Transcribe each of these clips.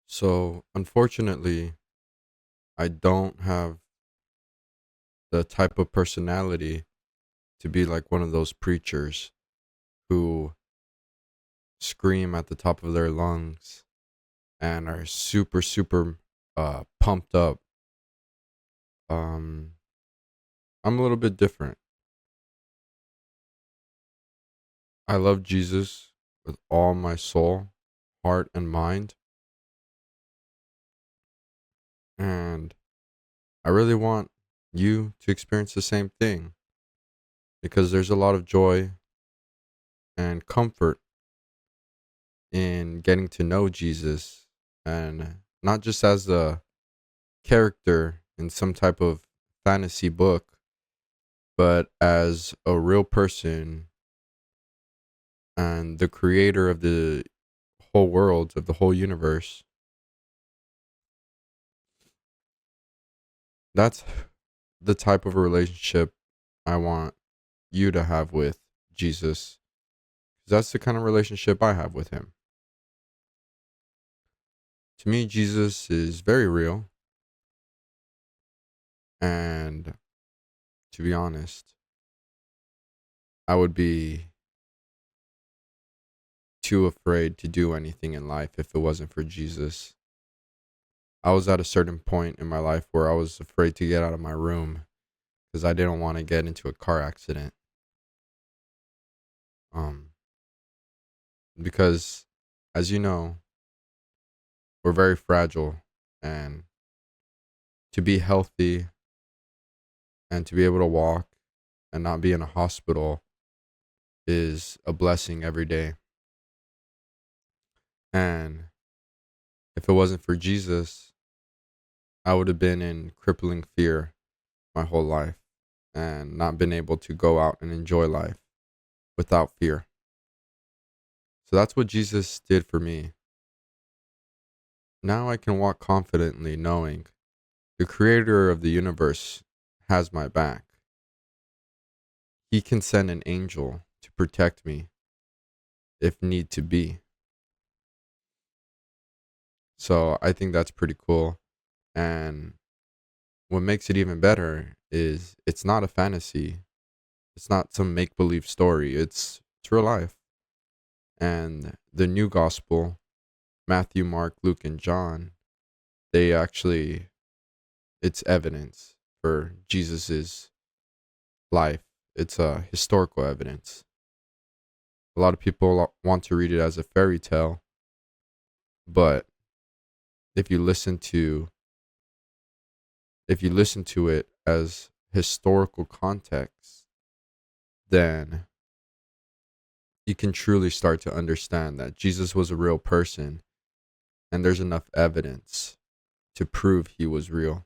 So, unfortunately, I don't have the type of personality to be like one of those preachers who scream at the top of their lungs and are super pumped up. Um I'm a little bit different. I love Jesus with all my soul, heart and mind, and I really want you to experience the same thing because there's a lot of joy and comfort in getting to know Jesus, and not just as a character in some type of fantasy book, but as a real person and the creator of the whole world, of the whole universe. That's the type of relationship I want you to have with Jesus. That's the kind of relationship I have with him. To me, Jesus is very real. And to be honest, I would be too afraid to do anything in life if it wasn't for Jesus. I was at a certain point in my life where I was afraid to get out of my room because I didn't want to get into a car accident. Um, because as you know, we're very fragile, and to be healthy and to be able to walk and not be in a hospital is a blessing every day. And if it wasn't for Jesus, I would have been in crippling fear my whole life and not been able to go out and enjoy life without fear. So that's what Jesus did for me. Now I can walk confidently knowing the creator of the universe has my back. He can send an angel to protect me if need to be. So I think that's pretty cool. And what makes it even better is it's not a fantasy. It's not some make believe story. It's real life. And the new gospel, Matthew, Mark, Luke, and John, they actually it's evidence for Jesus's life. It's historical evidence. A lot of people want to read it as a fairy tale, but if you listen to if you listen to it as historical context, then you can truly start to understand that Jesus was a real person and there's enough evidence to prove he was real.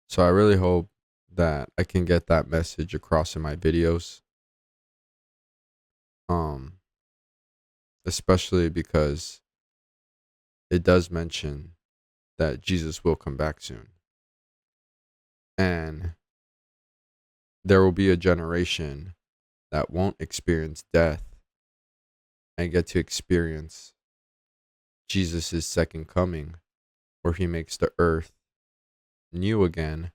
So I really hope that I can get that message across in my videos. Um Especially because it does mention that Jesus will come back soon. And there will be a generation that won't experience death and get to experience Jesus' second coming, where he makes the earth new again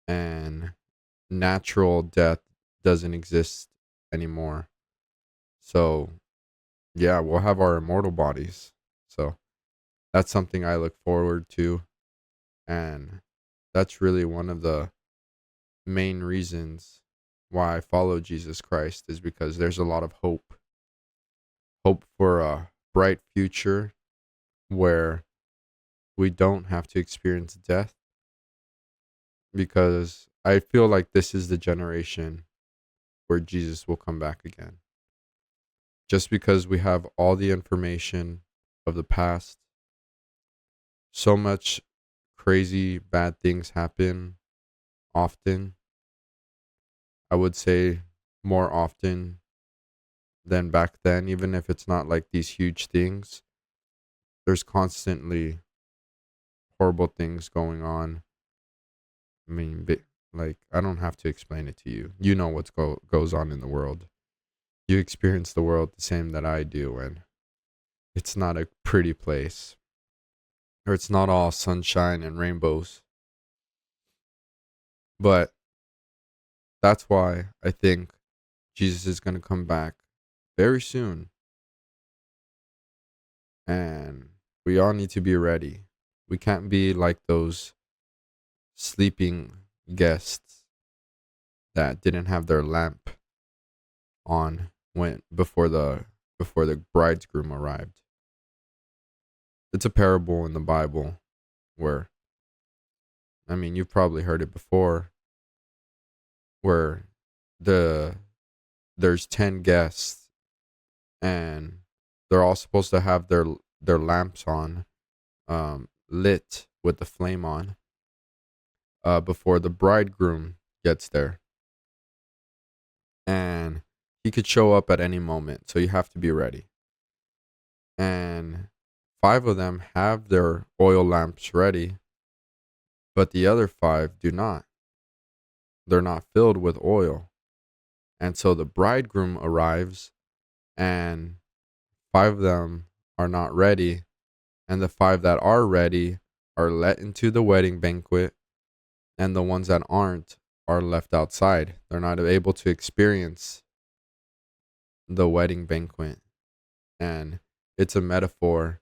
and natural death doesn't exist anymore. So, yeah, we'll have our immortal bodies. So, that's something I look forward to. And that's really one of the main reasons why I follow Jesus Christ, is because there's a lot of hope for a bright future where we don't have to experience death, because I feel like this is the generation where Jesus will come back again. Just because we have all the information of the past, so much crazy bad things happen often. I would say more often than back then, even if it's not like these huge things. There's constantly horrible things going on. I mean, like, I don't have to explain it to you. You know what goes on in the world. you experience the world the same that I do, and it's not a pretty place, or it's not all sunshine and rainbows. But that's why I think Jesus is going to come back very soon, and we all need to be ready. We can't be like those sleeping guests that didn't have their lamp on when before the bridegroom arrived. It's a parable in the Bible where, I mean, you've probably heard it before, where the there's 10 guests, and they're all supposed to have their lamps on, lit with the flame on, before the bridegroom gets there, and he could show up at any moment, so you have to be ready. And 5 of them have their oil lamps ready, but the other 5 do not. They're not filled with oil. And so the bridegroom arrives, and 5 of them are not ready, and the 5 that are ready are let into the wedding banquet, and the ones that aren't are left outside. They're not able to experience the wedding banquet. And it's a metaphor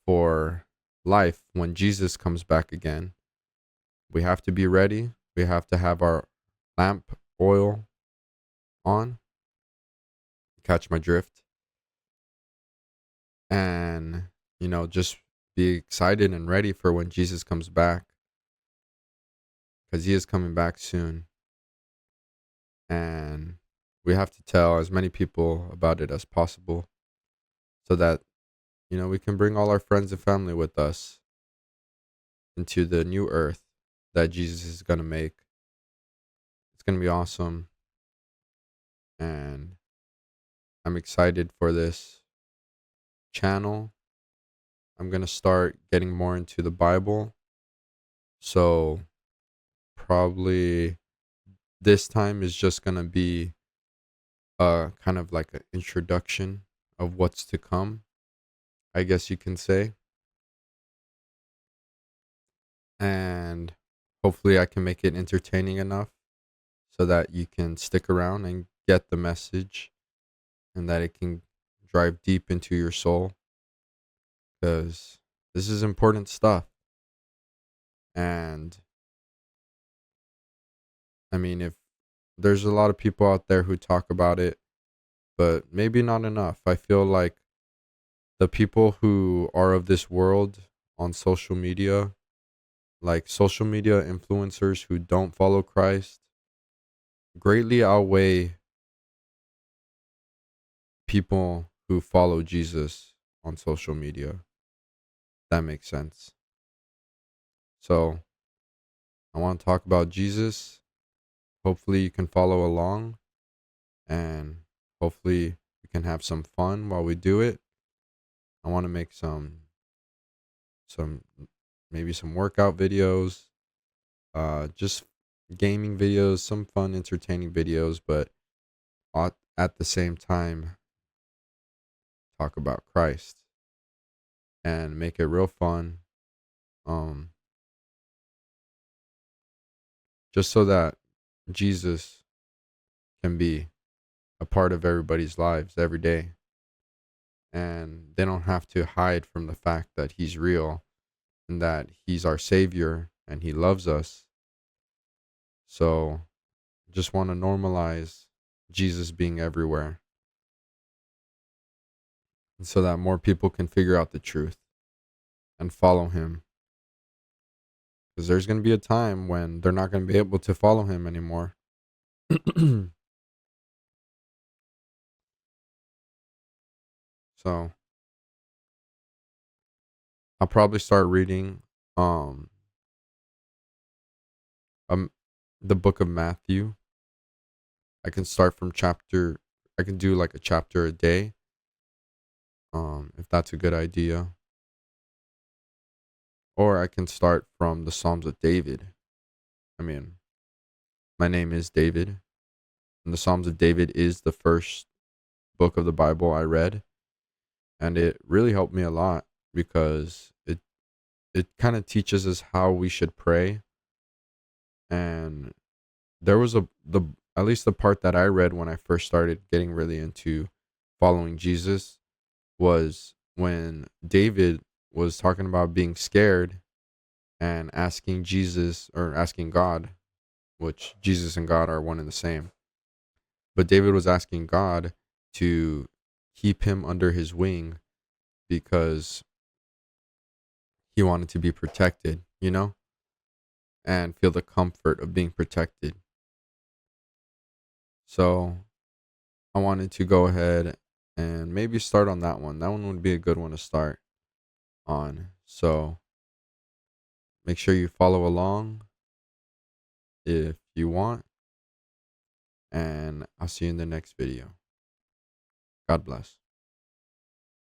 for life. When Jesus comes back again, we have to be ready. We have to have our lamp oil on. Catch my drift? And, just be excited and ready for when Jesus comes back, because he is coming back soon. And we have to tell as many people about it as possible, so that, we can bring all our friends and family with us into the new earth that Jesus is going to make. It's going to be awesome. And I'm excited for this channel. I'm going to start getting more into the Bible. So probably this time is just going to be kind of like an introduction of what's to come, I guess you can say. And hopefully I can make it entertaining enough so that you can stick around and get the message, and that it can drive deep into your soul, because this is important stuff. And I mean, if there's a lot of people out there who talk about it, but maybe not enough. I feel like the people who are of this world on social media, like social media influencers who don't follow Christ, greatly outweigh people who follow Jesus on social media. That makes sense. So I want to talk about Jesus. Hopefully you can follow along, and hopefully we can have some fun while we do it. I want to make some maybe some workout videos, just gaming videos, some fun entertaining videos, but at the same time talk about Christ and make it real fun. Um just so that Jesus can be a part of everybody's lives every day, and they don't have to hide from the fact that he's real and that he's our savior and he loves us. So just want to normalize Jesus being everywhere, and so that more people can figure out the truth and follow him, because there's going to be a time when they're not going to be able to follow him anymore. So I'll probably start reading um um the book of Matthew. I can start from chapter, I can do like a chapter a day, if that's a good idea. Or I can start from the Psalms of David. I mean, my name is David, and the Psalms of David is the first book of the Bible I read, and it really helped me a lot because it kind of teaches us how we should pray. And there was a the at least the part that I read when I first started getting really into following Jesus was when David was talking about being scared and asking Jesus, or asking God, which Jesus and God are one and the same. But David was asking God to keep him under his wing because he wanted to be protected, and feel the comfort of being protected. So I wanted to go ahead and maybe start on that one. That one would be a good one to start on. So make sure you follow along if you want, and I'll see you in the next video. God bless.